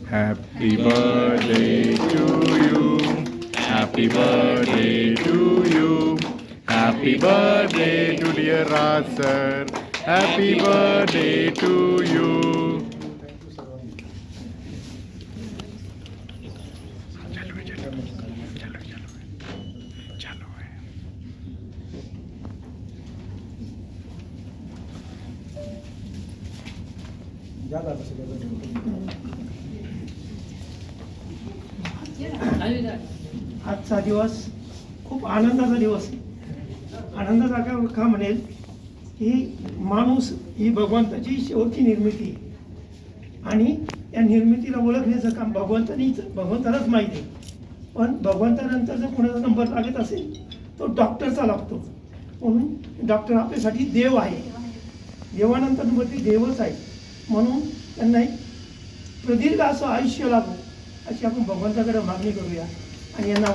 Happy birthday to you. Happy birthday to you. Happy birthday to dear Raj sir. Happy birthday to you. आजचा दिवस खूप आनंदाचा दिवस आहे. आनंदाचा का म्हणेल की माणूस ही भगवंताची शेवटची निर्मिती आहे आणि या निर्मितीला ओळखण्याचं काम भगवंतालाच माहिती आहे. पण भगवंतानंतर जर कोणाचा नंबर लागत असेल तो डॉक्टरचा लागतो. म्हणून डॉक्टर आपल्यासाठी देव आहे. देवानंतर नंबर ते देवच आहे. म्हणून त्यांना एक प्रदीर्घ असं आयुष्य लाभो अशी आपण भगवंताकडे मागणी करूया आणि यांना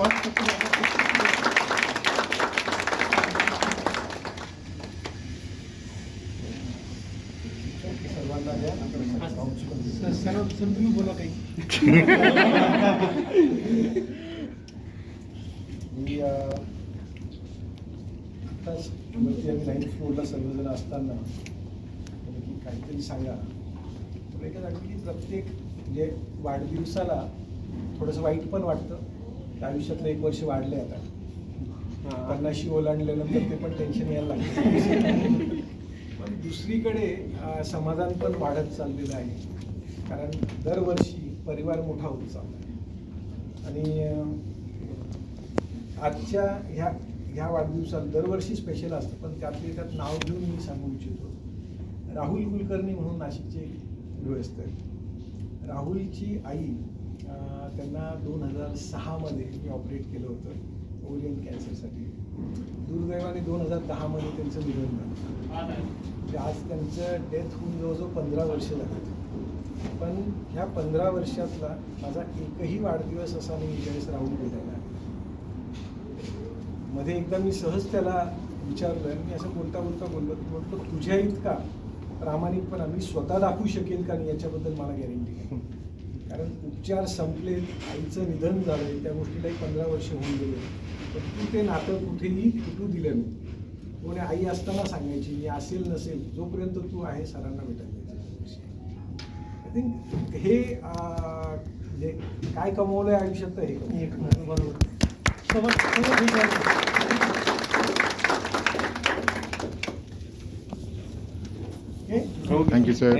बोला काही. मी आत्ताच वरती आम्ही 9th फ्लोअरला सर्वजण असताना की काहीतरी सांगा. तुला काय सांगतो की प्रत्येक म्हणजे वाढदिवसाला थोडंसं वाईट पण वाटतं. त्या आयुष्यातलं 1 वर्ष वाढलं आहे आता. 50शी ओलांडल्यानंतर ते पण टेन्शन यायला लागतं. पण दुसरीकडे समाधान पण वाढत चाललेलं आहे. कारण दरवर्षी परिवार मोठा होत चालला आहे. आणि आजच्या ह्या वाढदिवसाला दरवर्षी स्पेशल असतं. पण त्यात नाव घेऊन मी सांगू इच्छितो. राहुल कुलकर्णी म्हणून नाशिकचे गृहस्थ आहेत. राहुलची आई त्यांना 2006मध्ये मी ऑपरेट केलं होतं ओरियन कॅन्सरसाठी. दुर्दैवाने 2010मध्ये त्यांचं निधन झालं. म्हणजे आज त्यांचं डेथ होऊन जवळजवळ 15 वर्ष झाली. पण ह्या 15 वर्षातला माझा एकही वाढदिवस असा नाही ज्यावेळेस राहुल गेलेला आहे. मध्ये एकदा मी सहज त्याला विचारलं. मी असं बोलता बोललो तुझ्या इतका प्रामाणिकपणा मी स्वतः दाखवू शकेल का नाही याच्याबद्दल मला गॅरंटी नाही. कारण उपचार संपले, आईचं निधन झालं, त्या गोष्टीलाही 15 वर्ष होऊन गेले. पण तू ते नातं कुठेही तुटू दिलं नाही. कोणी आई असताना सांगायची मी असेल नसेल जोपर्यंत तू आहे सरांना भेटायला. आय थिंक हे म्हणजे काय कमवलंय आयुष्यात तर हे बरोबर. Thank you, sir.